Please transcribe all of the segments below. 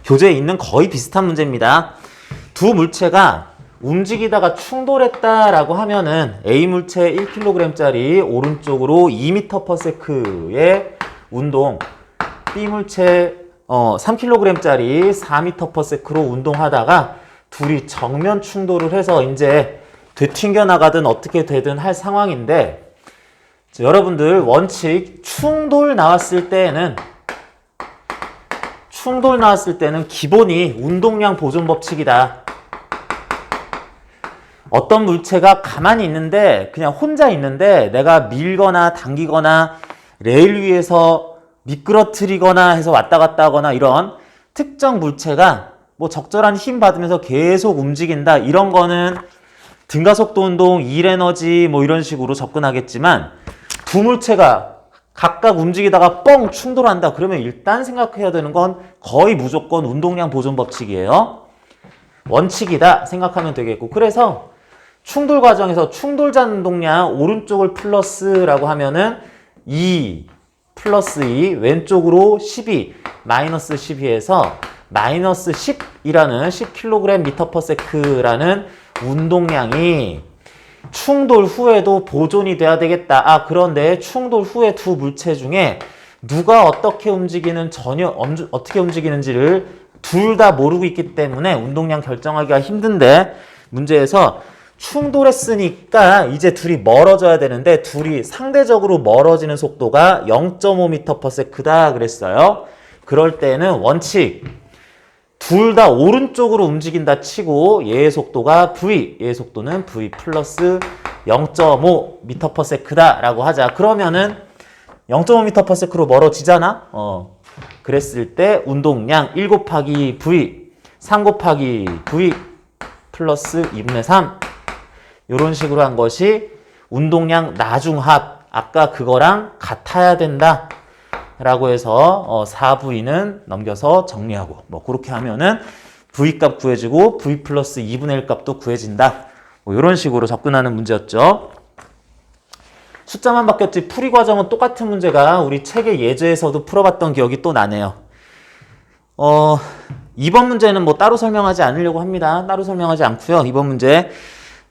교재에 있는 거의 비슷한 문제입니다. 두 물체가 움직이다가 충돌했다라고 하면은 A 물체 1kg짜리 오른쪽으로 2m/s의 운동, B 물체 3kg짜리 4m/s로 운동하다가 둘이 정면 충돌을 해서 이제 되튕겨 나가든 어떻게 되든 할 상황인데, 여러분들 원칙 충돌 나왔을 때는 기본이 운동량 보존 법칙이다. 어떤 물체가 가만히 있는데 그냥 혼자 있는데 내가 밀거나 당기거나 레일 위에서 미끄러뜨리거나 해서 왔다 갔다 하거나 이런 특정 물체가 뭐 적절한 힘 받으면서 계속 움직인다, 이런 거는 등가속도 운동, 일에너지 뭐 이런 식으로 접근하겠지만, 두 물체가 각각 움직이다가 뻥 충돌한다 그러면 일단 생각해야 되는 건 거의 무조건 운동량 보존 법칙이에요. 원칙이다 생각하면 되겠고, 그래서 충돌 과정에서 충돌자 운동량 오른쪽을 플러스라고 하면은 2 플러스 2, 왼쪽으로 12 마이너스 12에서 마이너스 10이라는 10kg/s라는 운동량이 충돌 후에도 보존이 돼야 되겠다. 그런데 충돌 후에 두 물체 중에 누가 어떻게 움직이는지를 둘 다 모르고 있기 때문에 운동량 결정하기가 힘든데, 문제에서 충돌했으니까 이제 둘이 멀어져야 되는데 둘이 상대적으로 멀어지는 속도가 0.5m/s다 그랬어요. 그럴 때는 원칙 둘 다 오른쪽으로 움직인다 치고 얘의 속도가 V, 얘의 속도는 V 플러스 0.5m/s다 라고 하자. 그러면은 0.5m/s로 멀어지잖아. 그랬을 때 운동량 1 곱하기 V, 3 곱하기 V 플러스 2분의 3, 이런 식으로 한 것이 운동량 나중합, 아까 그거랑 같아야 된다 라고 해서 4V는 넘겨서 정리하고, 뭐 그렇게 하면은 V 값 구해지고 V 플러스 2분의 1 값도 구해진다, 뭐 이런 식으로 접근하는 문제였죠. 숫자만 바뀌었지 풀이 과정은 똑같은 문제가 우리 책의 예제에서도 풀어봤던 기억이 또 나네요. 이번 문제는 뭐 따로 설명하지 않으려고 합니다. 따로 설명하지 않고요. 이번 문제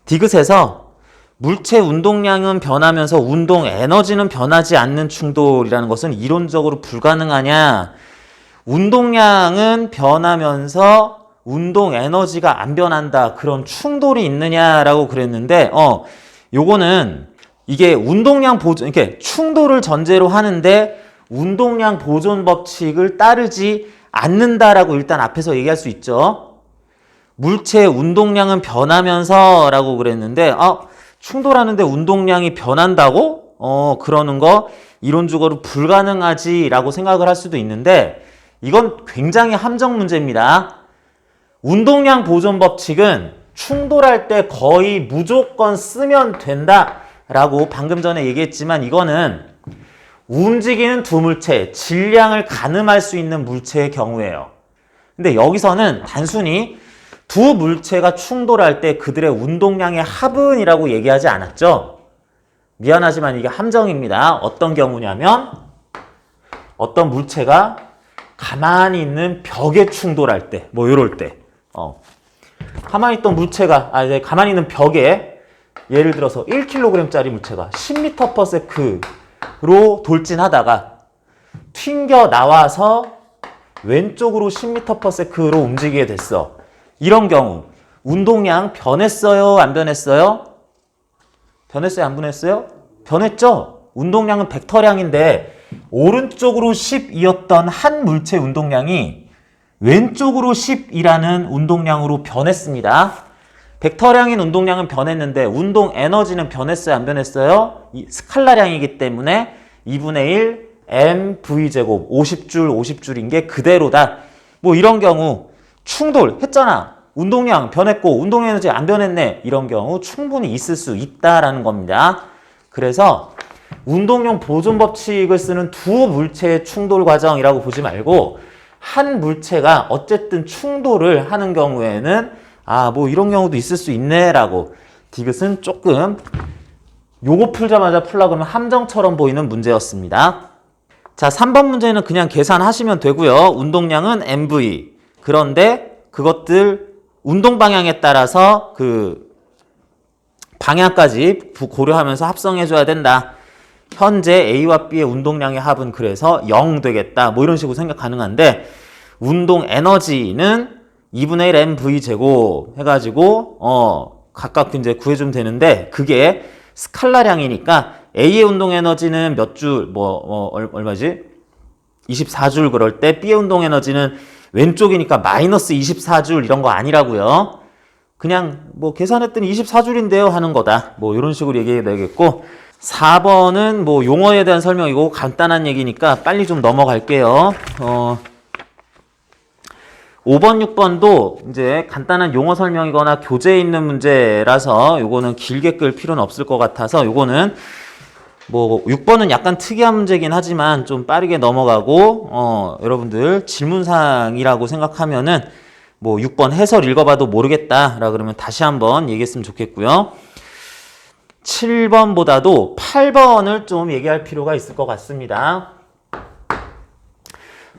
디귿에서 물체 운동량은 변하면서 운동 에너지는 변하지 않는 충돌이라는 것은 이론적으로 불가능하냐, 운동량은 변하면서 운동 에너지가 안 변한다, 그런 충돌이 있느냐라고 그랬는데, 요거는 이게 운동량 보존, 이렇게 충돌을 전제로 하는데 운동량 보존 법칙을 따르지 않는다라고 일단 앞에서 얘기할 수 있죠. 물체의 운동량은 변하면서 라고 그랬는데, 충돌하는데 운동량이 변한다고? 그러는 거 이론적으로 불가능하지 라고 생각을 할 수도 있는데, 이건 굉장히 함정 문제입니다. 운동량 보존 법칙은 충돌할 때 거의 무조건 쓰면 된다 라고 방금 전에 얘기했지만, 이거는 움직이는 두 물체, 질량을 가늠할 수 있는 물체의 경우예요. 근데 여기서는 단순히 두 물체가 충돌할 때 그들의 운동량의 합은이라고 얘기하지 않았죠? 미안하지만 이게 함정입니다. 어떤 경우냐면, 어떤 물체가 가만히 있는 벽에 충돌할 때, 뭐 이럴 때, 가만히 있던 물체가, 이제 가만히 있는 벽에 예를 들어서 1kg짜리 물체가 10m/s로 돌진하다가 튕겨 나와서 왼쪽으로 10m/s로 움직이게 됐어. 이런 경우 운동량 변했어요? 안 변했어요? 변했어요? 안 변했어요? 변했죠? 운동량은 벡터량인데 오른쪽으로 10이었던 한 물체 운동량이 왼쪽으로 10이라는 운동량으로 변했습니다. 벡터량인 운동량은 변했는데 운동 에너지는 변했어요? 안 변했어요? 스칼라량이기 때문에 2분의 1 mv제곱 50줄 50줄인 게 그대로다. 뭐 이런 경우 충돌 했잖아. 운동량 변했고 운동 에너지 안 변했네. 이런 경우 충분히 있을 수 있다라는 겁니다. 그래서 운동량 보존 법칙을 쓰는 두 물체의 충돌 과정이라고 보지 말고, 한 물체가 어쨌든 충돌을 하는 경우에는 뭐 이런 경우도 있을 수 있네 라고, 디귿은 조금 요거 풀자마자 풀라 그러면 함정처럼 보이는 문제였습니다. 자, 3번 문제는 그냥 계산하시면 되고요. 운동량은 mv, 그런데 그것들 운동 방향에 따라서 그 방향까지 고려하면서 합성해줘야 된다. 현재 A와 B의 운동량의 합은 그래서 0 되겠다. 뭐 이런 식으로 생각 가능한데 운동 에너지는 2분의 1 mv 제곱 해가지고 각각 이제 구해주면 되는데 그게 스칼라량이니까 A의 운동 에너지는 몇 줄, 얼마지? 24줄 그럴 때 B의 운동 에너지는 왼쪽이니까 마이너스 24줄 이런 거 아니라고요. 그냥 뭐 계산했더니 24줄인데요 하는 거다. 뭐 이런 식으로 얘기해야 되겠고 4번은 뭐 용어에 대한 설명이고 간단한 얘기니까 빨리 좀 넘어갈게요. 5번, 6번도 이제 간단한 용어 설명이거나 교재에 있는 문제라서 요거는 길게 끌 필요는 없을 것 같아서 요거는 뭐 6번은 약간 특이한 문제긴 하지만 좀 빠르게 넘어가고 여러분들 질문사항이라고 생각하면은 뭐 6번 해설 읽어봐도 모르겠다라 그러면 다시 한번 얘기했으면 좋겠고요. 7번보다도 8번을 좀 얘기할 필요가 있을 것 같습니다.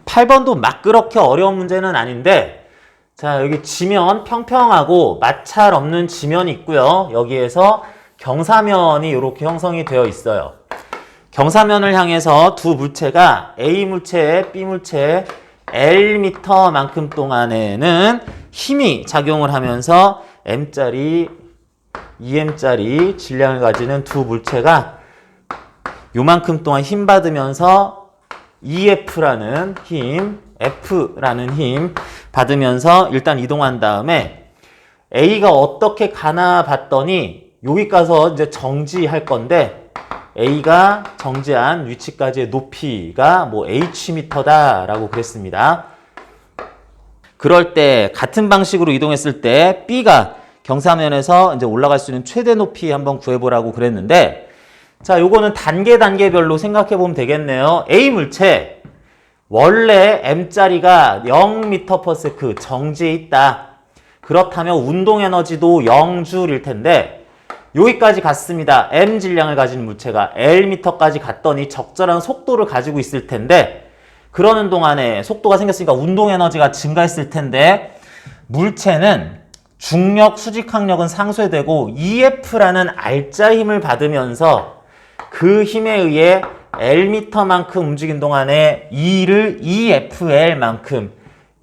8번도 막 그렇게 어려운 문제는 아닌데 자 여기 지면 평평하고 마찰 없는 지면이 있고요. 여기에서 경사면이 이렇게 형성이 되어 있어요. 경사면을 향해서 두 물체가 A 물체에 B 물체에 L미터만큼 동안에는 힘이 작용을 하면서 M짜리, 2M짜리 질량을 가지는 두 물체가 요만큼 동안 힘 받으면서 EF라는 힘, F라는 힘 받으면서 일단 이동한 다음에 A가 어떻게 가나 봤더니 여기 가서 이제 정지할 건데 A가 정지한 위치까지의 높이가 뭐 H미터다라고 그랬습니다. 그럴 때 같은 방식으로 이동했을 때 B가 경사면에서 이제 올라갈 수 있는 최대 높이 한번 구해보라고 그랬는데 자, 요거는 단계별로 생각해 보면 되겠네요. A 물체 원래 M짜리가 0m/s 정지해 있다. 그렇다면 운동 에너지도 0줄일 텐데 여기까지 갔습니다. M 질량을 가진 물체가 L미터까지 갔더니 적절한 속도를 가지고 있을 텐데 그러는 동안에 속도가 생겼으니까 운동 에너지가 증가했을 텐데 물체는 중력, 수직항력은 상쇄되고 EF라는 알짜 힘을 받으면서 그 힘에 의해 L미터만큼 움직인 동안에 E를 EFL만큼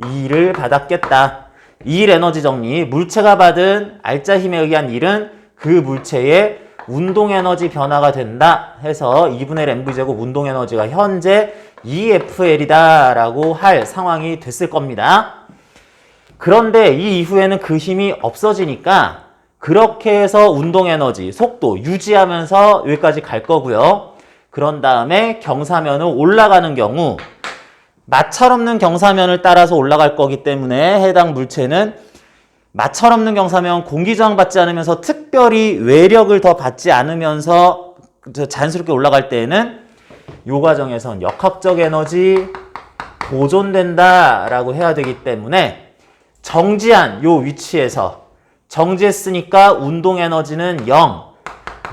E를 받았겠다. 일 에너지 정리, 물체가 받은 알짜 힘에 의한 일은 그 물체의 운동 에너지 변화가 된다 해서 2분의 1 mv제곱 운동 에너지가 현재 EFL이다 라고 할 상황이 됐을 겁니다. 그런데 이 이후에는 그 힘이 없어지니까 그렇게 해서 운동 에너지, 속도 유지하면서 여기까지 갈 거고요. 그런 다음에 경사면을 올라가는 경우 마찰 없는 경사면을 따라서 올라갈 거기 때문에 해당 물체는 마찰 없는 경사면 공기저항 받지 않으면서 특별히 외력을 더 받지 않으면서 자연스럽게 올라갈 때에는 이 과정에선 역학적 에너지 보존된다 라고 해야 되기 때문에 정지한 이 위치에서 정지했으니까 운동 에너지는 0,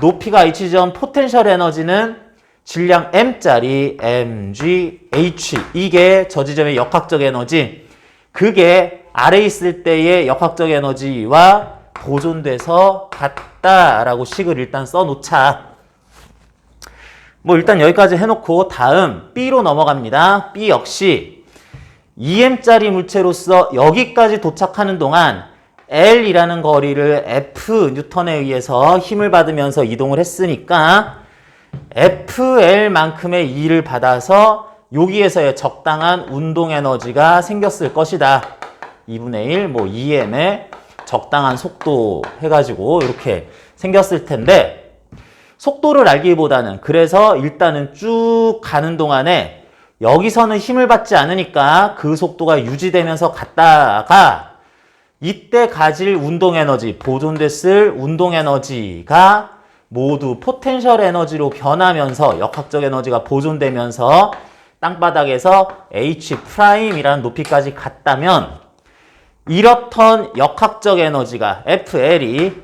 높이가 H점 포텐셜 에너지는 질량 M짜리 mgh 이게 저 지점의 역학적 에너지 그게 아래에 있을 때의 역학적 에너지와 보존돼서 같다라고 식을 일단 써놓자. 뭐 일단 여기까지 해놓고 다음 B로 넘어갑니다. B 역시 2M짜리 물체로서 여기까지 도착하는 동안 L이라는 거리를 F 뉴턴에 의해서 힘을 받으면서 이동을 했으니까 FL만큼의 E를 받아서 여기에서의 적당한 운동 에너지가 생겼을 것이다. 2분의 1, 뭐 2m의 적당한 속도 해가지고 이렇게 생겼을 텐데 속도를 알기보다는 그래서 일단은 쭉 가는 동안에 여기서는 힘을 받지 않으니까 그 속도가 유지되면서 갔다가 이때 가질 운동 에너지, 보존됐을 운동 에너지가 모두 포텐셜 에너지로 변하면서 역학적 에너지가 보존되면서 땅바닥에서 H'이라는 높이까지 갔다면 이렇던 역학적 에너지가 FL이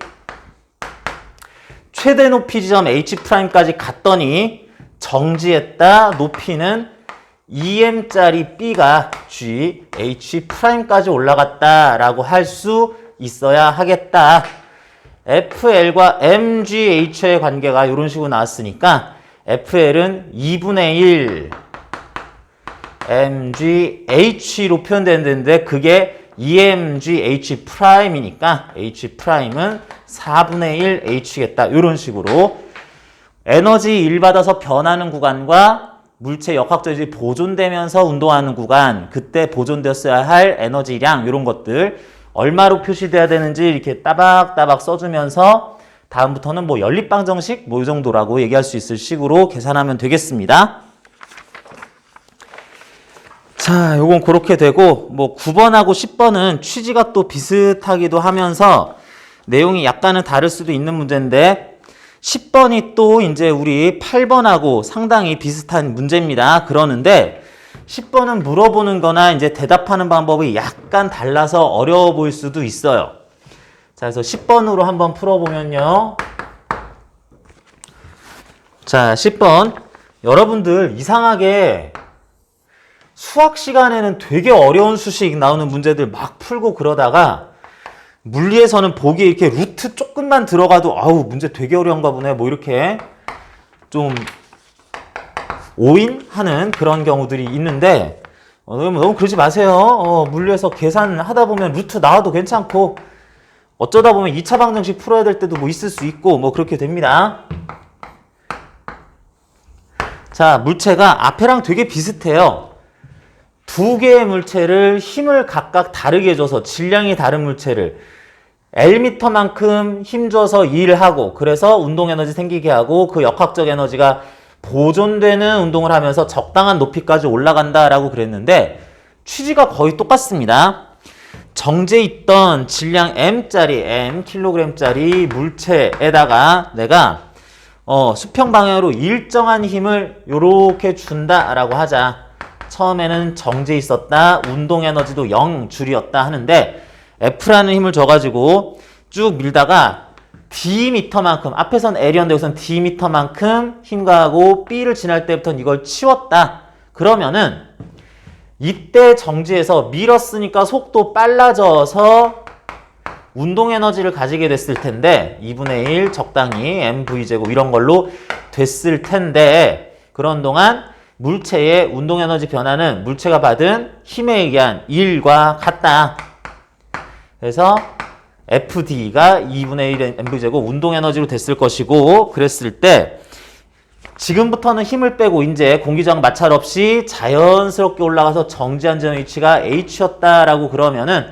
최대 높이 지점 H'까지 갔더니 정지했다 높이는 EM짜리 B가 GH'까지 올라갔다라고 할 수 있어야 하겠다. FL과 MGH의 관계가 이런 식으로 나왔으니까 FL은 2분의 1 MGH로 표현되는데 그게 EMGH'이니까 H'은 4분의 1 H겠다. 이런 식으로 에너지 1 받아서 변하는 구간과 물체 역학적이 보존되면서 운동하는 구간, 그때 보존되었어야 할 에너지량 이런 것들 얼마로 표시돼야 되는지 이렇게 따박따박 써주면서 다음부터는 뭐 연립방정식 뭐 이 정도라고 얘기할 수 있을 식으로 계산하면 되겠습니다. 자, 요건 그렇게 되고 뭐 9번하고 10번은 취지가 또 비슷하기도 하면서 내용이 약간은 다를 수도 있는 문제인데 10번이 또 이제 우리 8번하고 상당히 비슷한 문제입니다. 그러는데 10번은 물어보는 거나 이제 대답하는 방법이 약간 달라서 어려워 보일 수도 있어요. 자, 그래서 10번으로 한번 풀어보면요. 자, 10번. 여러분들 이상하게 수학 시간에는 되게 어려운 수식 나오는 문제들 막 풀고 그러다가 물리에서는 보기에 이렇게 루트 조금만 들어가도 아우 문제 되게 어려운가 보네 뭐 이렇게 좀 오인하는 그런 경우들이 있는데 너무 그러지 마세요. 물리에서 계산하다 보면 루트 나와도 괜찮고 어쩌다 보면 2차 방정식 풀어야 될 때도 뭐 있을 수 있고 뭐 그렇게 됩니다. 자, 물체가 앞에랑 되게 비슷해요. 두 개의 물체를 힘을 각각 다르게 줘서 질량이 다른 물체를 L미터만큼 힘줘서 일하고 그래서 운동에너지 생기게 하고 그 역학적 에너지가 보존되는 운동을 하면서 적당한 높이까지 올라간다라고 그랬는데 취지가 거의 똑같습니다. 정제 있던 질량 M짜리, M 킬로그램짜리 물체에다가 내가 수평 방향으로 일정한 힘을 요렇게 준다라고 하자. 처음에는 정제 있었다. 운동 에너지도 0줄이었다 하는데 F라는 힘을 줘가지고 쭉 밀다가 D미터만큼 앞에선 L이었는데 여기선 D미터만큼 힘가하고 B를 지날 때부터는 이걸 치웠다. 그러면은 이때 정지해서 밀었으니까 속도 빨라져서 운동 에너지를 가지게 됐을 텐데 2분의 1 적당히 mv제곱 이런 걸로 됐을 텐데 그런 동안 물체의 운동 에너지 변화는 물체가 받은 힘에 의한 1과 같다. 그래서 FD가 2분의 1 mv제곱 운동 에너지로 됐을 것이고 그랬을 때 지금부터는 힘을 빼고 이제 공기저항 마찰 없이 자연스럽게 올라가서 정지한 점 위치가 H였다라고 그러면은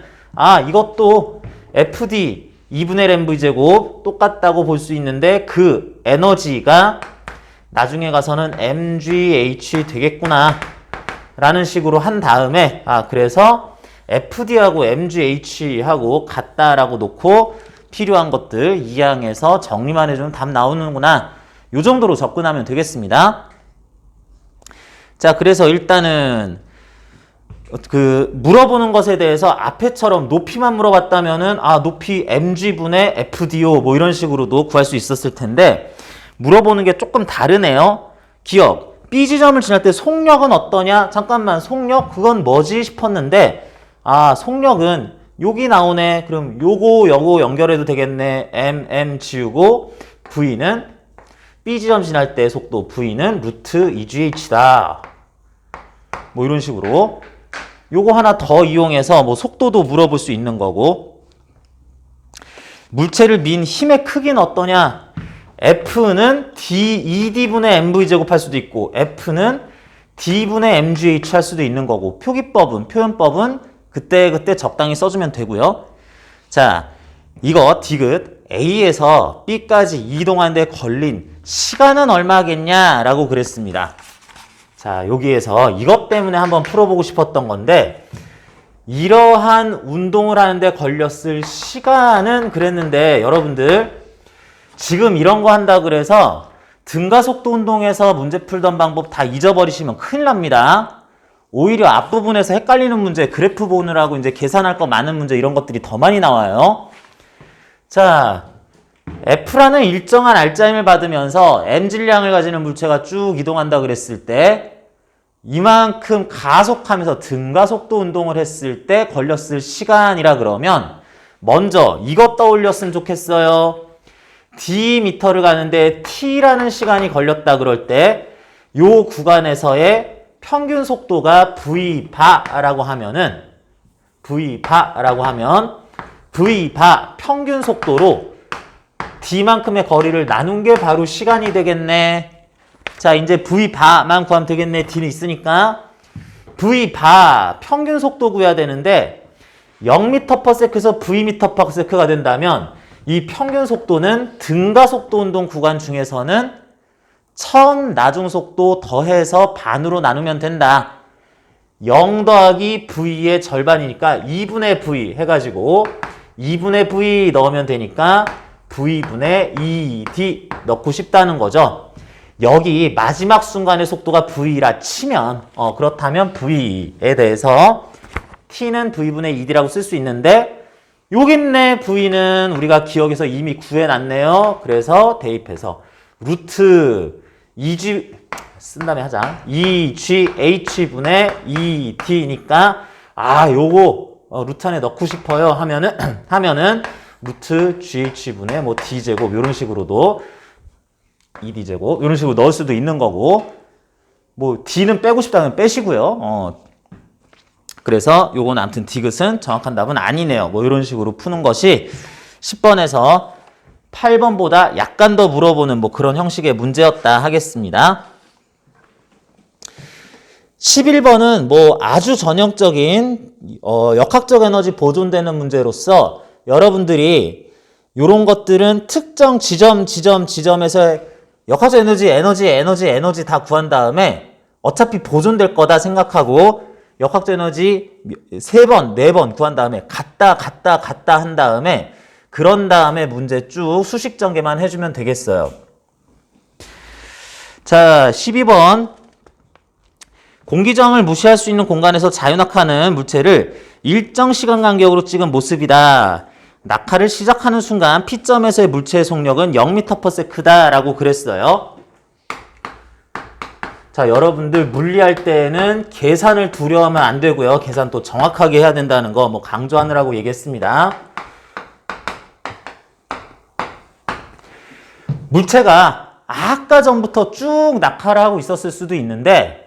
이것도 FD 2분의 1 mv제곱 똑같다고 볼 수 있는데 그 에너지가 나중에 가서는 mgh 되겠구나 라는 식으로 한 다음에 그래서 FD하고 MGH하고 같다라고 놓고 필요한 것들 2항에서 정리만 해주면 답 나오는구나. 요 정도로 접근하면 되겠습니다. 자, 그래서 일단은 물어보는 것에 대해서 앞에처럼 높이만 물어봤다면은 높이 mg분의 FDO 뭐 이런 식으로도 구할 수 있었을 텐데 물어보는 게 조금 다르네요. 기억. B 지점을 지날 때 속력은 어떠냐? 잠깐만, 속력 그건 뭐지 싶었는데 속력은 여기 나오네. 그럼 요거 연결해도 되겠네. M 지우고 V는 B 지점 지날 때 속도 V는 루트 EGH다. 뭐 이런 식으로 요거 하나 더 이용해서 뭐 속도도 물어볼 수 있는 거고 물체를 민 힘의 크기는 어떠냐? F는 DED분의 MV제곱 할 수도 있고 F는 D분의 MGH 할 수도 있는 거고 표현법은 그때 적당히 써주면 되고요. 자, 이거 디귿 A에서 B까지 이동하는데 걸린 시간은 얼마겠냐라고 그랬습니다. 자, 여기에서 이것 때문에 한번 풀어보고 싶었던 건데 이러한 운동을 하는데 걸렸을 시간은 그랬는데 여러분들 지금 이런 거 한다 그래서 등가속도 운동에서 문제 풀던 방법 다 잊어버리시면 큰일 납니다. 오히려 앞부분에서 헷갈리는 문제, 그래프 보느라고 이제 계산할 거 많은 문제 이런 것들이 더 많이 나와요. 자, F라는 일정한 알짜힘을 받으면서 M 질량을 가지는 물체가 쭉 이동한다 그랬을 때 이만큼 가속하면서 등가속도 운동을 했을 때 걸렸을 시간이라 그러면 먼저 이것 떠올렸으면 좋겠어요. D미터를 가는데 T라는 시간이 걸렸다 그럴 때 요 구간에서의 평균 속도가 V바라고 하면은 V바 평균 속도로 D만큼의 거리를 나눈 게 바로 시간이 되겠네. 자, 이제 V바만 구하면 되겠네. D는 있으니까. V바 평균 속도 구해야 되는데 0m/s에서 Vm/s가 된다면 이 평균 속도는 등가속도 운동 구간 중에서는 처음 나중 속도 더해서 반으로 나누면 된다. 0 더하기 V의 절반이니까 2분의 V 해가지고 2분의 V 넣으면 되니까 V분의 2D 넣고 싶다는 거죠. 여기 마지막 순간의 속도가 V라 치면 그렇다면 V에 대해서 T는 V분의 2D라고 쓸 수 있는데 여기 있네. V는 우리가 기억에서 이미 구해놨네요. 그래서 대입해서 루트 2G 쓴 다음에 하자. 2GH분의 2D니까 요거 루트 안에 넣고 싶어요 하면은 루트 GH분의 뭐 D제곱 이런 식으로도 2D제곱 이런 식으로 넣을 수도 있는 거고 뭐 D는 빼고 싶다면 빼시고요. 그래서 요건 아무튼 디귿은 정확한 답은 아니네요. 뭐 이런 식으로 푸는 것이 10번에서 8번보다 약간 더 물어보는 뭐 그런 형식의 문제였다 하겠습니다. 11번은 뭐 아주 전형적인 역학적 에너지 보존되는 문제로서 여러분들이 이런 것들은 특정 지점에서 역학적 에너지 다 구한 다음에 어차피 보존될 거다 생각하고 역학적 에너지 3번, 4번 구한 다음에 갔다 한 다음에 그런 다음에 문제 쭉 수식 전개만 해주면 되겠어요. 자, 12번. 공기저항을 무시할 수 있는 공간에서 자유낙하하는 물체를 일정 시간 간격으로 찍은 모습이다. 낙하를 시작하는 순간 P점에서의 물체의 속력은 0m/s다 라고 그랬어요. 자, 여러분들 물리할 때는 계산을 두려워하면 안 되고요. 계산 또 정확하게 해야 된다는 거 뭐 강조하느라고 얘기했습니다. 물체가 아까 전부터 쭉 낙하를 하고 있었을 수도 있는데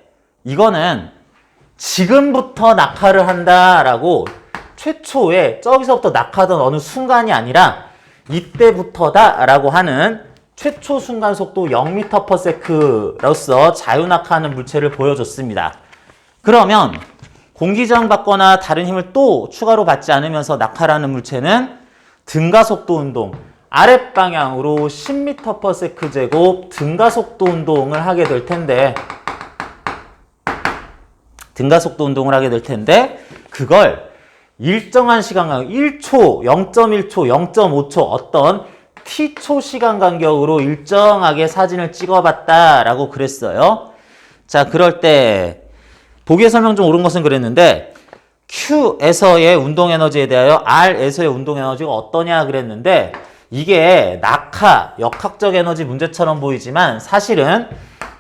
이거는 지금부터 낙하를 한다라고 최초에 저기서부터 낙하하던 어느 순간이 아니라 이때부터다라고 하는 최초 순간 속도 0m/s로서 자유낙하하는 물체를 보여줬습니다. 그러면 공기저항 받거나 다른 힘을 또 추가로 받지 않으면서 낙하하는 물체는 등가속도 운동, 아랫방향으로 10m/s 제곱 등가속도 운동을 하게 될 텐데 그걸 일정한 시간 간격 1초, 0.1초, 0.5초 어떤 t초 시간 간격으로 일정하게 사진을 찍어봤다라고 그랬어요. 자, 그럴 때 보기의 설명 중 옳은 것은 그랬는데 Q에서의 운동 에너지에 대하여 R에서의 운동 에너지가 어떠냐 그랬는데 이게 낙하, 역학적 에너지 문제처럼 보이지만 사실은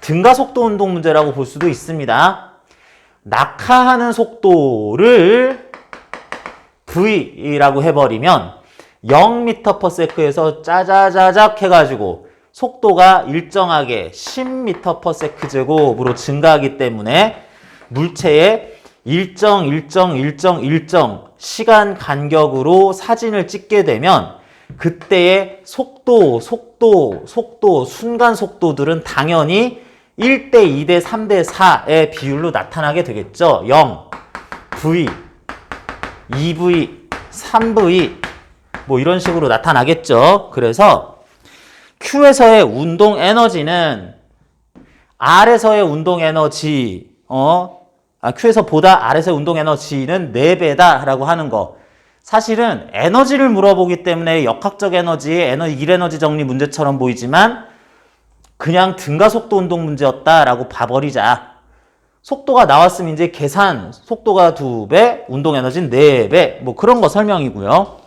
등가속도 운동 문제라고 볼 수도 있습니다. 낙하하는 속도를 V라고 해버리면 0m/s에서 짜자자작 해가지고 속도가 일정하게 10m/s 제곱으로 증가하기 때문에 물체의 일정 시간 간격으로 사진을 찍게 되면 그때의 속도, 순간 속도들은 당연히 1대 2대 3대 4의 비율로 나타나게 되겠죠. 0, V, 2V, 3V 뭐 이런 식으로 나타나겠죠. 그래서 Q에서의 운동 에너지는 R에서의 운동 에너지, Q에서 보다 R에서의 운동 에너지는 4배다 라고 하는 거. 사실은 에너지를 물어보기 때문에 역학적 에너지, 일 에너지 정리 문제처럼 보이지만 그냥 등가속도 운동 문제였다라고 봐버리자. 속도가 나왔으면 이제 계산, 속도가 2배, 운동 에너지는 4배, 뭐 그런 거 설명이고요.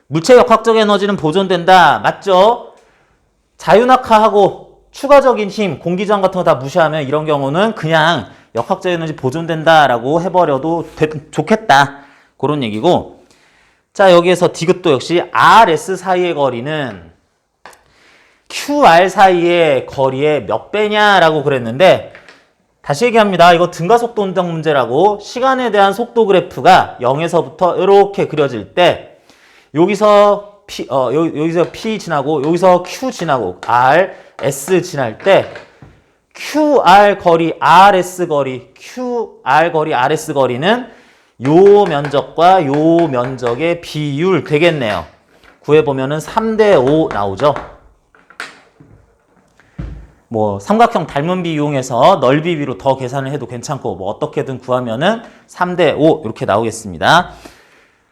물체 역학적 에너지는 보존된다. 맞죠? 자유낙하하고 추가적인 힘, 공기저항 같은 거 다 무시하면 이런 경우는 그냥 역학적 에너지 보존된다라고 해버려도 좋겠다. 그런 얘기고. 자, 여기에서 디귿도 역시 RS 사이의 거리는 QR 사이의 거리의 몇 배냐라고 그랬는데, 다시 얘기합니다. 이거 등가속도 운동 문제라고. 시간에 대한 속도 그래프가 0에서부터 이렇게 그려질 때 여기서 여기서 P 지나고 여기서 Q 지나고 R, S 지날 때 QR 거리, RS 거리, QR 거리, RS 거리는 요 면적과 요 면적의 비율 되겠네요. 구해보면은 3대5 나오죠. 뭐 삼각형 닮은 비 이용해서 넓이 비로 더 계산을 해도 괜찮고 뭐 어떻게든 구하면은 3대5 이렇게 나오겠습니다.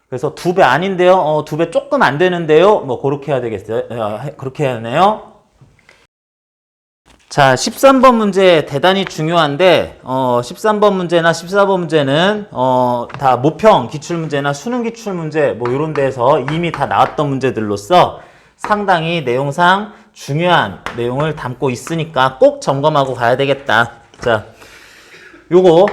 그래서 2배 아닌데요. 2배 조금 안 되는데요. 뭐 그렇게 해야 되겠어요. 그렇게 해야 하네요. 자, 13번 문제 대단히 중요한데 13번 문제나 14번 문제는 다 모평 기출문제나 수능 기출문제 뭐 이런 데서 이미 다 나왔던 문제들로서 상당히 내용상 중요한 내용을 담고 있으니까 꼭 점검하고 가야 되겠다. 자, 요거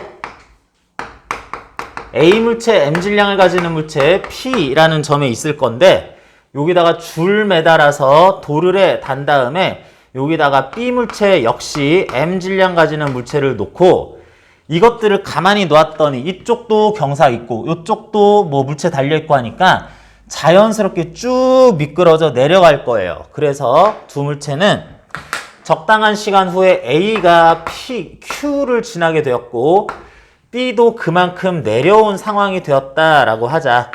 A 물체 M 질량을 가지는 물체 P라는 점에 있을 건데 여기다가 줄 매달아서 도르래 단 다음에 여기다가 B 물체 역시 M 질량 가지는 물체를 놓고 이것들을 가만히 놓았더니 이쪽도 경사 있고 이쪽도 뭐 물체 달려있고 하니까 자연스럽게 쭉 미끄러져 내려갈 거예요. 그래서 두 물체는 적당한 시간 후에 A가 Q를 지나게 되었고 B도 그만큼 내려온 상황이 되었다라고 하자.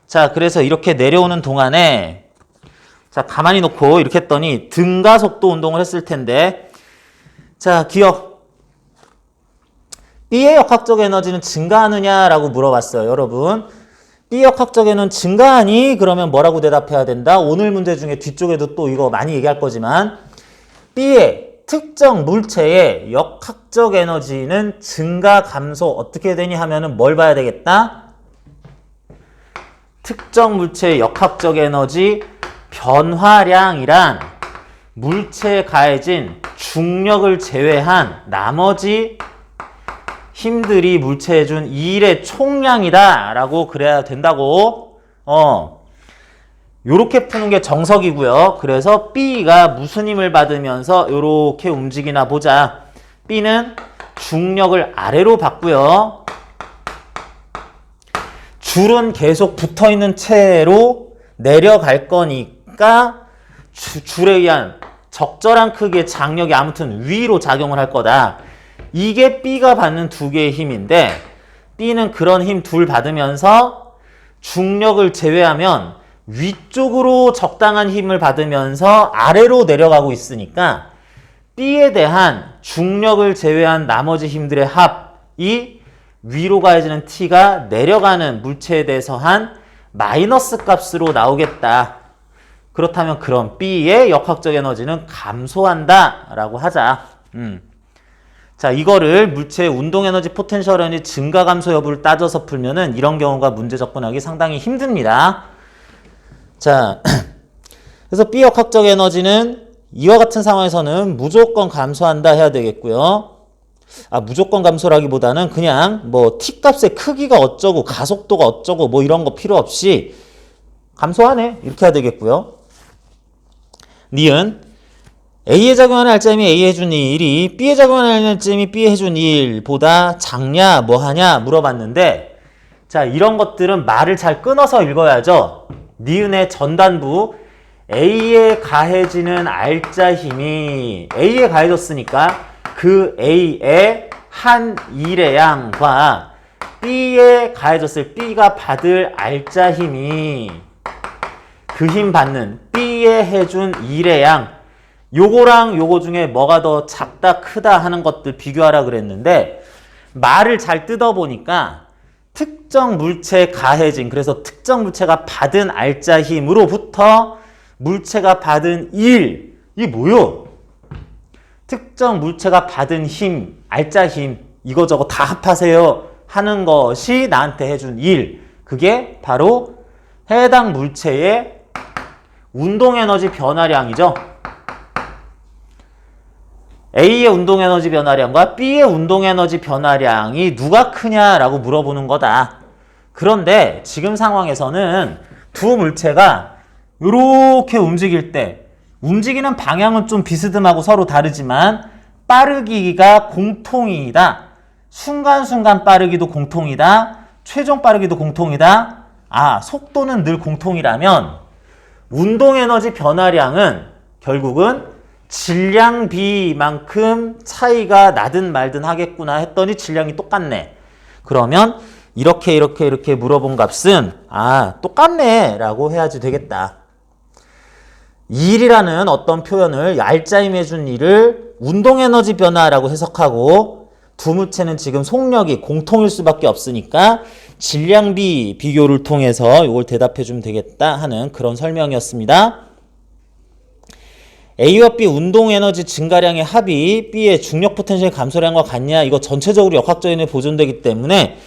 자, 그래서 이렇게 내려오는 동안에 자, 가만히 놓고 이렇게 했더니 등가속도 운동을 했을 텐데 자, 기억. B의 역학적 에너지는 증가하느냐라고 물어봤어요. 여러분. B 역학적 에너지는 증가하니? 그러면 뭐라고 대답해야 된다? 오늘 문제 중에 뒤쪽에도 또 이거 많이 얘기할 거지만 B의 특정 물체의 역학적 에너지는 증가, 감소 어떻게 되니 하면은 뭘 봐야 되겠다? 특정 물체의 역학적 에너지 변화량이란 물체에 가해진 중력을 제외한 나머지 힘들이 물체에 준 일의 총량이다 라고 그래야 된다고. 요렇게 푸는 게 정석이고요. 그래서 B가 무슨 힘을 받으면서 요렇게 움직이나 보자. B는 중력을 아래로 받고요. 줄은 계속 붙어있는 채로 내려갈 거니까 줄에 의한 적절한 크기의 장력이 아무튼 위로 작용을 할 거다. 이게 B가 받는 두 개의 힘인데 B는 그런 힘 둘 받으면서 중력을 제외하면 위쪽으로 적당한 힘을 받으면서 아래로 내려가고 있으니까 B에 대한 중력을 제외한 나머지 힘들의 합이 위로 가해지는 T가 내려가는 물체에 대해서 한 마이너스 값으로 나오겠다. 그렇다면 그럼 B의 역학적 에너지는 감소한다 라고 하자. 자, 이거를 물체의 운동 에너지, 포텐셜 에너지 증가 감소 여부를 따져서 풀면은 이런 경우가 문제 접근하기 상당히 힘듭니다. 자, 그래서 B 역학적 에너지는 이와 같은 상황에서는 무조건 감소한다 해야 되겠고요. 무조건 감소라기보다는 그냥 뭐 T 값의 크기가 어쩌고 가속도가 어쩌고 뭐 이런 거 필요 없이 감소하네 이렇게 해야 되겠고요. 니은 A에 작용하는 알짜임이 A에 해준 일이 B에 작용하는 알짜임이 B에 해준 일보다 작냐 뭐하냐 물어봤는데 자, 이런 것들은 말을 잘 끊어서 읽어야죠. 니은의 전단부 A에 가해지는 알짜 힘이 A에 가해졌으니까 그 A의 한 일의 양과 B에 가해졌을 B가 받을 알짜 힘이 그 힘 받는 B에 해준 일의 양 요거랑 요거 중에 뭐가 더 작다 크다 하는 것들 비교하라 그랬는데 말을 잘 뜯어보니까 특정 물체에 가해진 그래서 특정 물체가 받은 알짜 힘으로부터 물체가 받은 일 이게 뭐요? 특정 물체가 받은 힘, 알짜 힘 이거저거 다 합하세요 하는 것이 나한테 해준 일 그게 바로 해당 물체의 운동에너지 변화량이죠. A의 운동에너지 변화량과 B의 운동에너지 변화량이 누가 크냐라고 물어보는 거다. 그런데 지금 상황에서는 두 물체가 이렇게 움직일 때 움직이는 방향은 좀 비스듬하고 서로 다르지만 빠르기가 공통이다. 순간순간 빠르기도 공통이다. 최종 빠르기도 공통이다. 아, 속도는 늘 공통이라면 운동에너지 변화량은 결국은 질량 비만큼 차이가 나든 말든 하겠구나 했더니 질량이 똑같네. 그러면 이렇게 물어본 값은 똑같네 라고 해야지 되겠다. 일이라는 어떤 표현을 얄짜임해 준 일을 운동에너지 변화라고 해석하고 두 물체는 지금 속력이 공통일 수밖에 없으니까 질량비 비교를 통해서 이걸 대답해 주면 되겠다 하는 그런 설명이었습니다. A와 B 운동에너지 증가량의 합이 B의 중력 포텐셜 감소량과 같냐? 이거 전체적으로 역학적 에너지 보존되기 때문에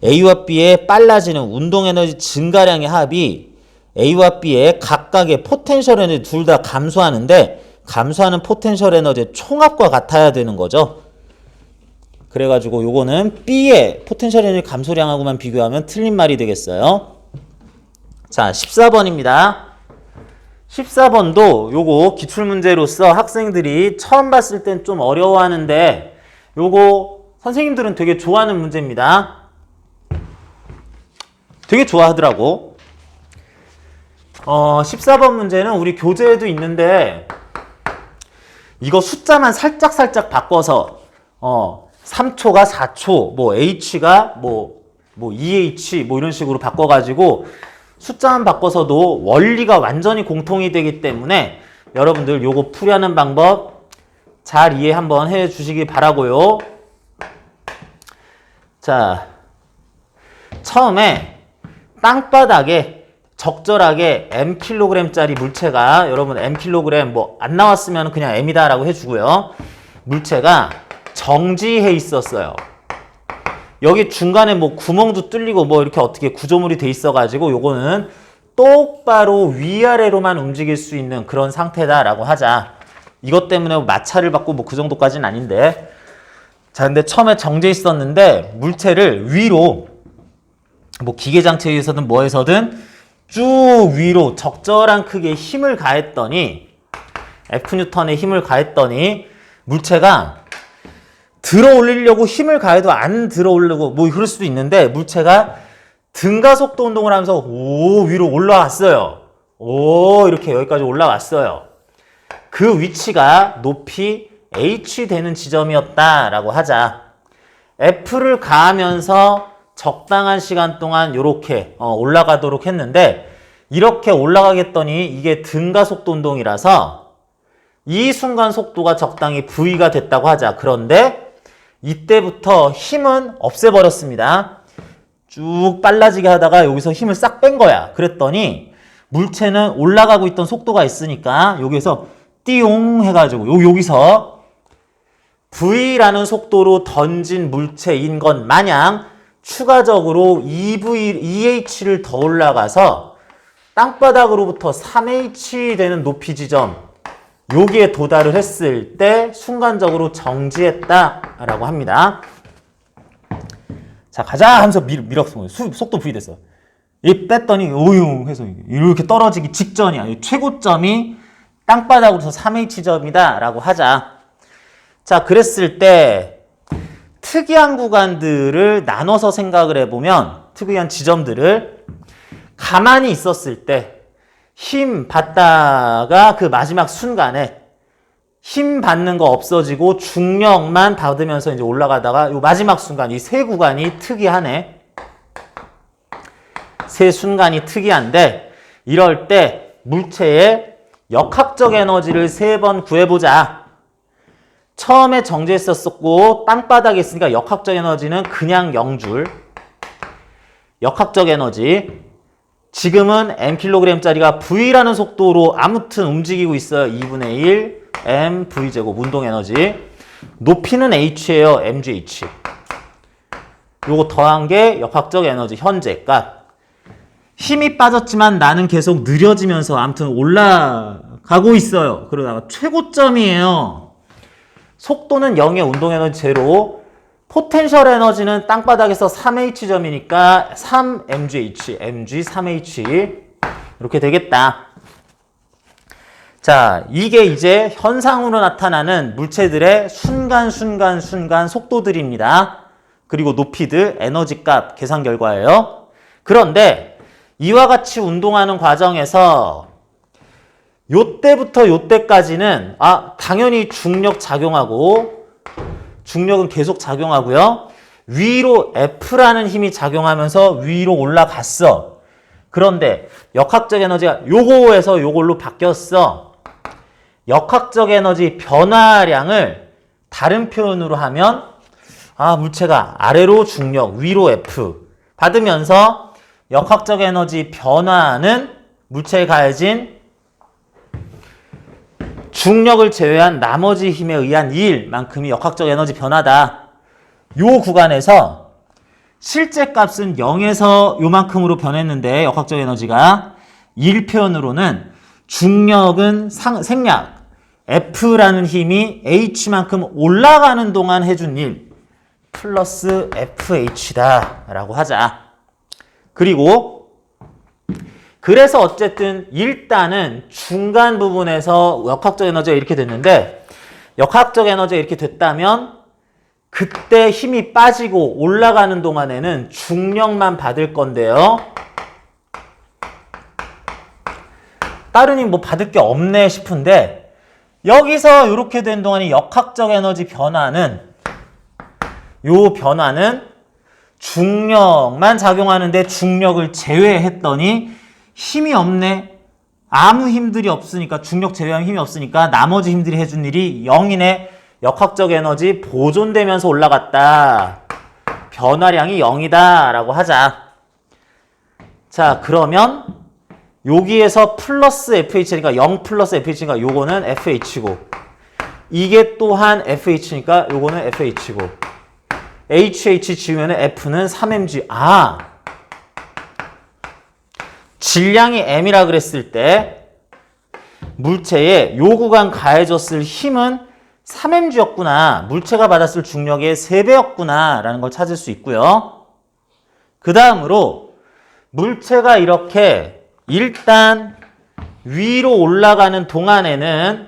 A와 B의 빨라지는 운동에너지 증가량의 합이 A와 B의 각각의 포텐셜 에너지 둘 다 감소하는데 감소하는 포텐셜 에너지의 총합과 같아야 되는 거죠. 그래가지고 요거는 B의 포텐셜 에너지 감소량하고만 비교하면 틀린 말이 되겠어요. 자, 14번입니다. 14번도 요거 기출문제로서 학생들이 처음 봤을 땐 좀 어려워하는데 요거 선생님들은 되게 좋아하는 문제입니다. 되게 좋아하더라고. 14번 문제는 우리 교재에도 있는데 이거 숫자만 살짝 바꿔서 3초가 4초, 뭐 H가 뭐 2H 뭐 이런 식으로 바꿔가지고 숫자만 바꿔서도 원리가 완전히 공통이 되기 때문에 여러분들 요거 풀이하는 방법 잘 이해 한번 해 주시기 바라고요. 자, 처음에 땅바닥에 적절하게 mkg짜리 물체가 여러분 mkg 뭐 안 나왔으면 그냥 m이다 라고 해주고요. 물체가 정지해 있었어요. 여기 중간에 뭐 구멍도 뚫리고 뭐 이렇게 어떻게 구조물이 돼 있어가지고 요거는 똑바로 위아래로만 움직일 수 있는 그런 상태다라고 하자. 이것 때문에 마찰을 받고 뭐 그 정도까지는 아닌데. 자, 근데 처음에 정지해 있었는데 물체를 위로 뭐 기계장치에 의해서든 뭐해서든 쭉 위로 적절한 크기의 힘을 가했더니 F뉴턴의 힘을 가했더니 물체가 들어 올리려고 힘을 가해도 안 들어 올리고 뭐 그럴 수도 있는데 물체가 등가속도 운동을 하면서 위로 올라왔어요. 이렇게 여기까지 올라왔어요. 그 위치가 높이 H 되는 지점이었다라고 하자. F를 가하면서 적당한 시간 동안 이렇게 올라가도록 했는데 이렇게 올라가겠더니 이게 등가속도 운동이라서 이 순간 속도가 적당히 V가 됐다고 하자. 그런데 이때부터 힘은 없애버렸습니다. 쭉 빨라지게 하다가 여기서 힘을 싹 뺀 거야. 그랬더니 물체는 올라가고 있던 속도가 있으니까 여기서 띠용 해가지고 여기서 V라는 속도로 던진 물체인 것 마냥 추가적으로 EH를 더 올라가서 땅바닥으로부터 3H 되는 높이 지점 여기에 도달을 했을 때 순간적으로 정지했다라고 합니다. 자, 가자 하면서 밀었어. 속도 V 됐어. 이 뺐더니 오용 해서 이렇게 떨어지기 직전이야. 최고점이 땅바닥으로서 3H점이다 라고 하자. 자, 그랬을 때 특이한 구간들을 나눠서 생각을 해보면 특이한 지점들을 가만히 있었을 때 힘 받다가 그 마지막 순간에 힘 받는 거 없어지고 중력만 받으면서 이제 올라가다가 요 마지막 순간 이 세 구간이 특이하네. 세 순간이 특이한데 이럴 때 물체의 역학적 에너지를 3번 구해보자. 처음에 정지했었고 땅바닥에 있으니까 역학적 에너지는 그냥 0줄. 역학적 에너지 지금은 mkg짜리가 V라는 속도로 아무튼 움직이고 있어요. 2분의 1 mV제곱 운동에너지. 높이는 H예요. mgh. 요거 더한 게 역학적 에너지 현재 값. 힘이 빠졌지만 나는 계속 느려지면서 아무튼 올라가고 있어요. 그러다가 최고점이에요. 속도는 0의 운동 에너지 제로. 포텐셜 에너지는 땅바닥에서 3H점이니까 3mgh, mg 3H 이렇게 되겠다. 자, 이게 이제 현상으로 나타나는 물체들의 순간 속도들입니다. 그리고 높이들, 에너지 값 계산 결과예요. 그런데 이와 같이 운동하는 과정에서 요때부터 요때까지는 당연히 중력 작용하고 중력은 계속 작용하고요. 위로 F라는 힘이 작용하면서 위로 올라갔어. 그런데 역학적 에너지가 요거에서 요걸로 바뀌었어. 역학적 에너지 변화량을 다른 표현으로 하면 물체가 아래로 중력, 위로 F 받으면서 역학적 에너지 변화는 물체에 가해진 중력을 제외한 나머지 힘에 의한 일만큼이 역학적 에너지 변화다. 요 구간에서 실제 값은 0에서 요만큼으로 변했는데 역학적 에너지가 1 표현으로는 중력은 생략 F라는 힘이 H만큼 올라가는 동안 해준 일 플러스 FH다 라고 하자. 그리고 그래서 어쨌든 일단은 중간 부분에서 역학적 에너지가 이렇게 됐는데 역학적 에너지가 이렇게 됐다면 그때 힘이 빠지고 올라가는 동안에는 중력만 받을 건데요. 따르니 뭐 받을 게 없네 싶은데 여기서 이렇게 된 동안이 역학적 에너지 변화는 요 변화는 중력만 작용하는데 중력을 제외했더니 힘이 없네. 아무 힘들이 없으니까 중력 제외하면 힘이 없으니까 나머지 힘들이 해준 일이 0이네. 역학적 에너지 보존되면서 올라갔다. 변화량이 0이다 라고 하자. 자, 그러면 여기에서 플러스 FH니까 0 플러스 FH니까 요거는 FH고 이게 또한 FH니까 요거는 FH고 HH 지우면 F는 3mg. 질량이 m이라 그랬을 때 물체에 요 구간 가해졌을 힘은 3mg였구나. 물체가 받았을 중력의 3배였구나 라는 걸 찾을 수 있고요. 그 다음으로 물체가 이렇게 일단 위로 올라가는 동안에는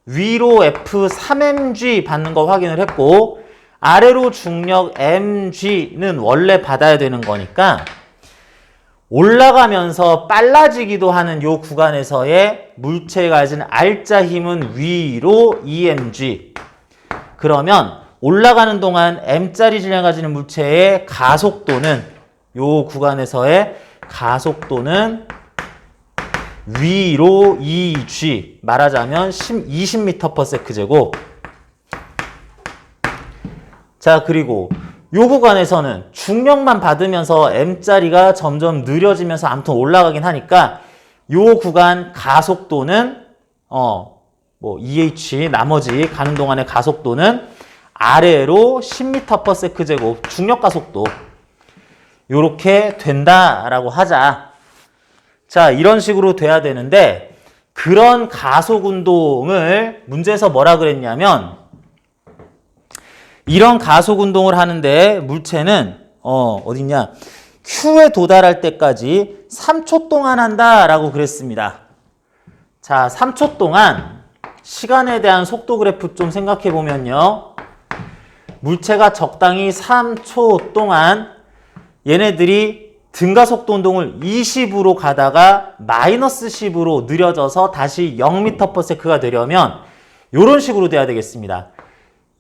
위로 F 3mg 받는 거 확인을 했고 아래로 중력 mg는 원래 받아야 되는 거니까 올라가면서 빨라지기도 하는 요 구간에서의 물체가 가진 알짜 힘은 위로 EMG. 그러면 올라가는 동안 M짜리 질량 가지는 물체의 가속도는 요 구간에서의 가속도는 위로 EG. 말하자면 20m/s 제곱. 자, 그리고 요 구간에서는 중력만 받으면서 M자리가 점점 느려지면서 아무튼 올라가긴 하니까 요 구간 가속도는 EH 나머지 가는 동안의 가속도는 아래로 10m/s 제곱 중력 가속도 요렇게 된다라고 하자. 자, 이런 식으로 돼야 되는데 그런 가속 운동을 문제에서 뭐라 그랬냐면 이런 가속 운동을 하는데 물체는 어딨냐? Q에 도달할 때까지 3초 동안 한다라고 그랬습니다. 자, 3초 동안 시간에 대한 속도 그래프 좀 생각해 보면요. 물체가 적당히 3초 동안 얘네들이 등가속도 운동을 20으로 가다가 마이너스 10으로 느려져서 다시 0m/s가 되려면 이런 식으로 돼야 되겠습니다.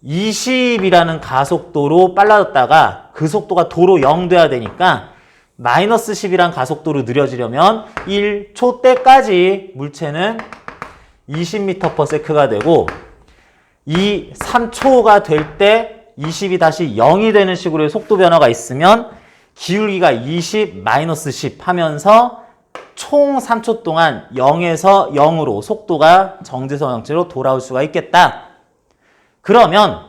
20이라는 가속도로 빨라졌다가 그 속도가 도로 0 돼야 되니까 마이너스 10이란 가속도로 느려지려면 1초 때까지 물체는 20m/s가 되고 이 3초가 될 때 20이 다시 0이 되는 식으로의 속도 변화가 있으면 기울기가 20 마이너스 10 하면서 총 3초 동안 0에서 0으로 속도가 정지선 형태로 돌아올 수가 있겠다. 그러면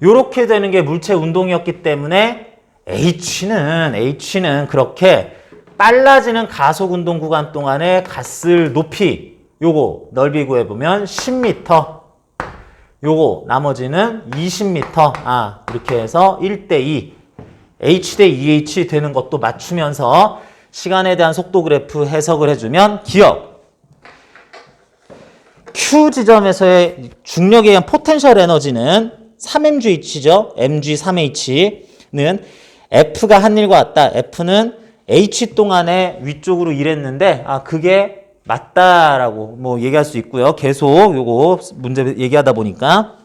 이렇게 되는 게 물체 운동이었기 때문에 H는 그렇게 빨라지는 가속 운동 구간 동안에 갔을 높이 요거 넓이 구해보면 10m 요거 나머지는 20m. 이렇게 해서 1대2 H 대 EH 되는 것도 맞추면서 시간에 대한 속도 그래프 해석을 해주면 기억. Q 지점에서의 중력에 의한 포텐셜 에너지는 3mgh죠. mg3h는 F가 한 일과 같다. F는 H 동안에 위쪽으로 일했는데 그게 맞다라고 뭐 얘기할 수 있고요. 계속 요거 문제 얘기하다 보니까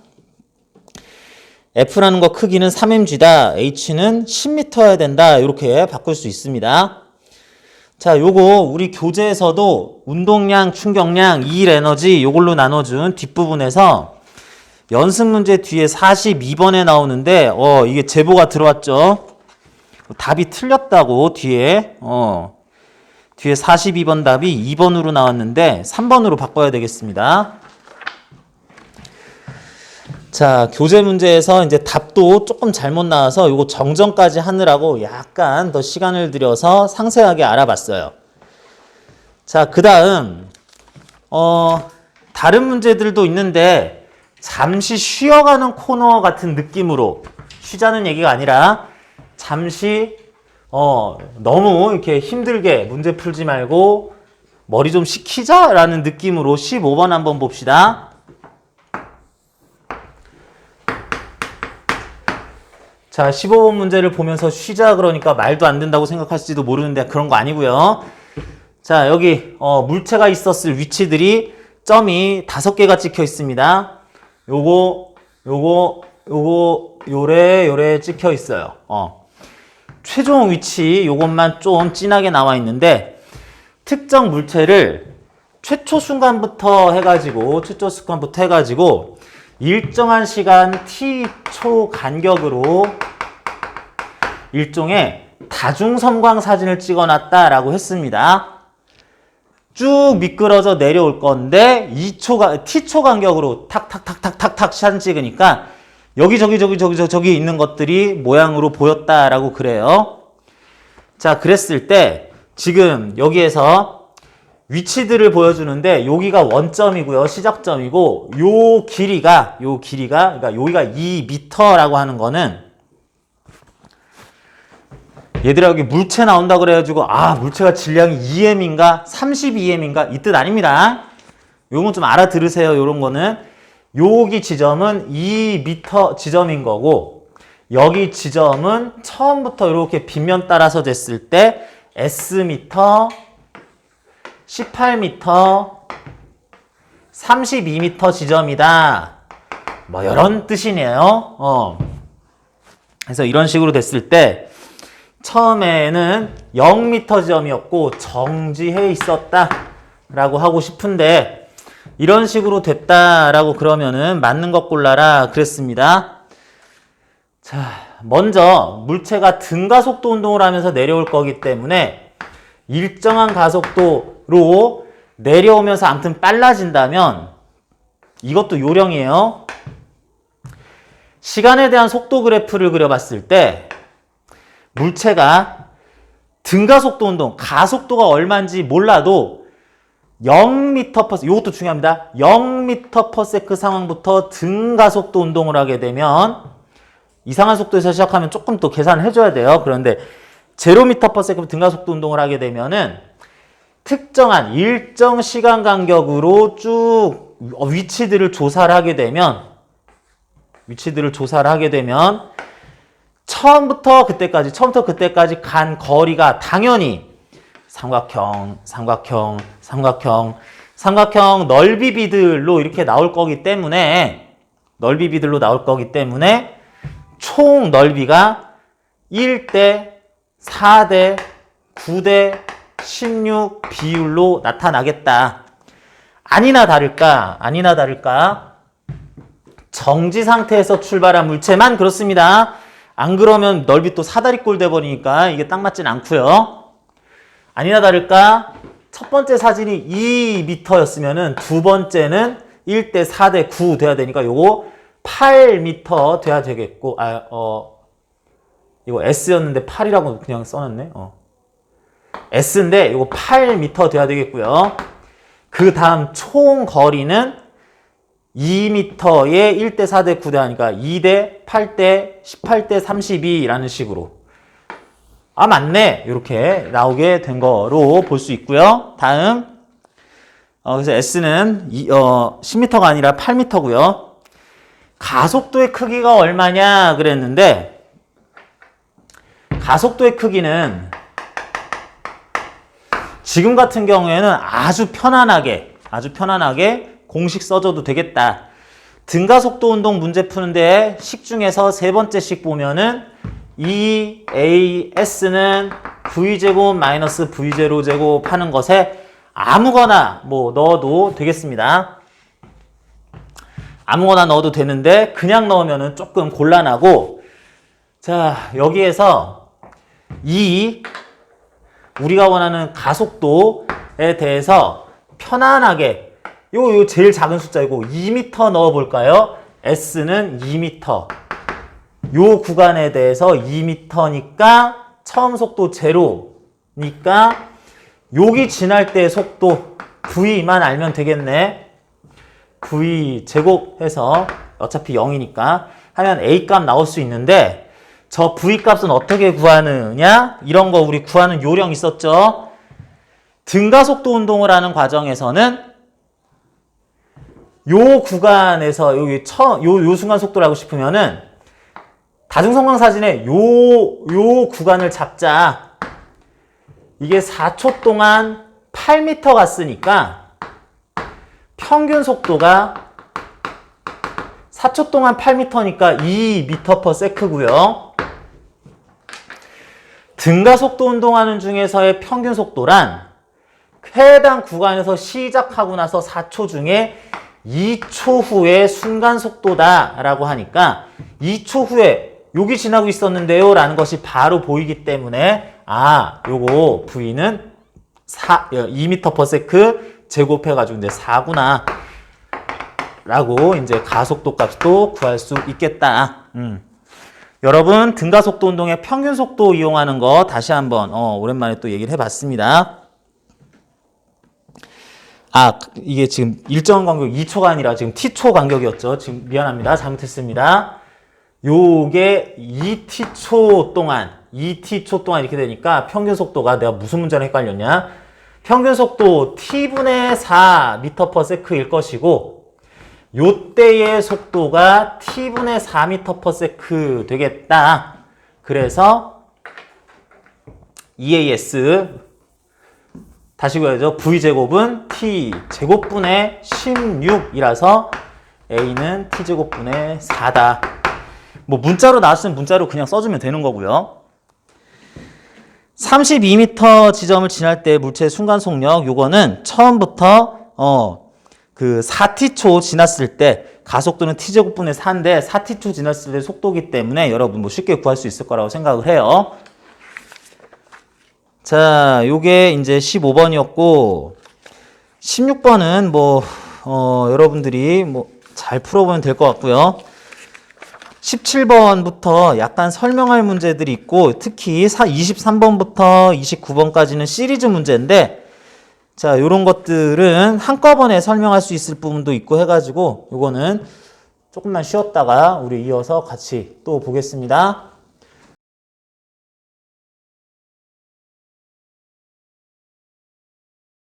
F라는 거 크기는 3mg다. H는 10m여야 된다. 이렇게 바꿀 수 있습니다. 자, 요거 우리 교재에서도 운동량, 충격량, 이일 에너지 요걸로 나눠준 뒷부분에서 연습 문제 뒤에 42번에 나오는데 이게 제보가 들어왔죠. 답이 틀렸다고 뒤에 42번 답이 2번으로 나왔는데 3번으로 바꿔야 되겠습니다. 자, 교재 문제에서 이제 답도 조금 잘못 나와서 요거 정정까지 하느라고 약간 더 시간을 들여서 상세하게 알아봤어요. 자, 그 다음 다른 문제들도 있는데 잠시 쉬어가는 코너 같은 느낌으로, 쉬자는 얘기가 아니라 잠시 너무 이렇게 힘들게 문제 풀지 말고 머리 좀 식히자라는 느낌으로 15번 한번 봅시다. 자, 15번 문제를 보면서 쉬자 그러니까 말도 안 된다고 생각하실지도 모르는데 그런 거 아니고요. 자, 여기 물체가 있었을 위치들이 점이 5개가 찍혀 있습니다. 요래 찍혀 있어요. 최종 위치 요것만 좀 진하게 나와 있는데 특정 물체를 최초 순간부터 해가지고 일정한 시간 t초 간격으로 일종의 다중섬광 사진을 찍어놨다라고 했습니다. 쭉 미끄러져 내려올 건데 t초 간격으로 탁탁탁탁탁탁 사진 찍으니까 저기 있는 것들이 모양으로 보였다라고 그래요. 자, 그랬을 때 지금 여기에서 위치들을 보여주는데 여기가 원점이고요. 시작점이고 요 길이가 그러니까 여기가 2m라고 하는 거는 얘들아 여기 물체 나온다 그래가지고 물체가 질량이 2m인가 32m인가 이 뜻 아닙니다. 요건 좀 알아들으세요. 요런 거는 여기 지점은 2m 지점인 거고 여기 지점은 처음부터 이렇게 빗면 따라서 됐을 때 Sm 18m, 32m 지점이다. 뭐 이런 뜻이네요. 그래서 이런 식으로 됐을 때 처음에는 0m 지점이었고 정지해 있었다 라고 하고 싶은데 이런 식으로 됐다라고 그러면은 맞는 것 골라라 그랬습니다. 자, 먼저 물체가 등가속도 운동을 하면서 내려올 거기 때문에 일정한 가속도로 내려오면서 아무튼 빨라진다면 이것도 요령이에요. 시간에 대한 속도 그래프를 그려봤을 때 물체가 등가속도 운동, 가속도가 얼마인지 몰라도 0m/s, 이것도 중요합니다. 0m/s 상황부터 등가속도 운동을 하게 되면 이상한 속도에서 시작하면 조금 또 계산을 해줘야 돼요. 그런데 0m/s 등가속도 운동을 하게 되면은 특정한 일정 시간 간격으로 쭉 위치들을 조사를 하게 되면 처음부터 그때까지 간 거리가 당연히 삼각형 넓이비들로 이렇게 나올 거기 때문에 총 넓이가 1대 4대 9대 16 비율로 나타나겠다. 아니나 다를까 정지 상태에서 출발한 물체만 그렇습니다. 안 그러면 넓이 또 사다리꼴 돼버리니까 이게 딱 맞진 않고요. 아니나 다를까 첫 번째 사진이 2m였으면은 두 번째는 1대 4대 9 돼야 되니까 요거 8m 돼야 되겠고 이거 S였는데 8이라고 그냥 써놨네. S인데 이거 8m 돼야 되겠고요. 그 다음 총 거리는 2m에 1대 4대 9대 하니까 2대 8대 18대 32라는 식으로. 아, 맞네. 이렇게 나오게 된 거로 볼 수 있고요. 다음. 그래서 S는 10m가 아니라 8m고요. 가속도의 크기가 얼마냐 그랬는데, 가속도의 크기는 지금 같은 경우에는 아주 편안하게 공식 써줘도 되겠다. 등가속도 운동 문제 푸는데 식 중에서 세 번째 식 보면은 EAS는 V제곱 마이너스 V0제곱 하는 것에 아무거나 뭐 넣어도 되겠습니다. 아무거나 넣어도 되는데 그냥 넣으면은 조금 곤란하고, 자, 여기에서 우리가 원하는 가속도에 대해서 편안하게 요 제일 작은 숫자이고 2m 넣어볼까요? S는 2m. 요 구간에 대해서 2m니까 처음 속도 제로니까 여기 지날 때 속도 V만 알면 되겠네. V 제곱해서 어차피 0이니까 하면 A 값 나올 수 있는데, 저 V 값은 어떻게 구하느냐? 이런 거 우리 구하는 요령 있었죠? 등가속도 운동을 하는 과정에서는 요 구간에서 요 순간 속도를 하고 싶으면은 다중성광 사진에 요 구간을 잡자. 이게 4초 동안 8m 갔으니까 평균 속도가 4초 동안 8m니까 2m/s고요. 등가속도 운동하는 중에서의 평균 속도란 해당 구간에서 시작하고 나서 4초 중에 2초 후의 순간 속도다라고 하니까 2초 후에 여기 지나고 있었는데요 라는 것이 바로 보이기 때문에, 아, 요거 V는 2m/s 제곱해가지고 이제 4구나 라고 이제 가속도 값도 구할 수 있겠다. 여러분, 등가속도 운동의 평균 속도 이용하는 거 다시 한번 오랜만에 또 얘기를 해봤습니다. 아, 이게 지금 일정 간격 2초가 아니라 지금 t초 간격이었죠. 지금 미안합니다. 잘못했습니다. 요게 2t초 동안 이렇게 되니까 평균 속도가, 내가 무슨 문제를 헷갈렸냐? 평균 속도 t분의 4m/s일 것이고, 요때의 속도가 t분의 4m/s 되겠다. 그래서 EAS 다시 그려야죠. V제곱은 T제곱분의 16이라서 A는 T제곱분의 4다. 뭐 문자로 나왔으면 문자로 그냥 써주면 되는 거고요. 32m 지점을 지날 때 물체의 순간 속력, 요거는 처음부터 그 4t초 지났을 때 가속도는 T제곱분의 4인데 4t초 지났을 때 속도기 때문에 여러분 뭐 쉽게 구할 수 있을 거라고 생각을 해요. 자, 요게 이제 15번이었고, 16번은 뭐, 여러분들이 뭐, 잘 풀어보면 될 것 같고요. 17번부터 약간 설명할 문제들이 있고, 특히 23번부터 29번까지는 시리즈 문제인데, 자, 요런 것들은 한꺼번에 설명할 수 있을 부분도 있고 해가지고, 요거는 조금만 쉬었다가 우리 이어서 같이 또 보겠습니다.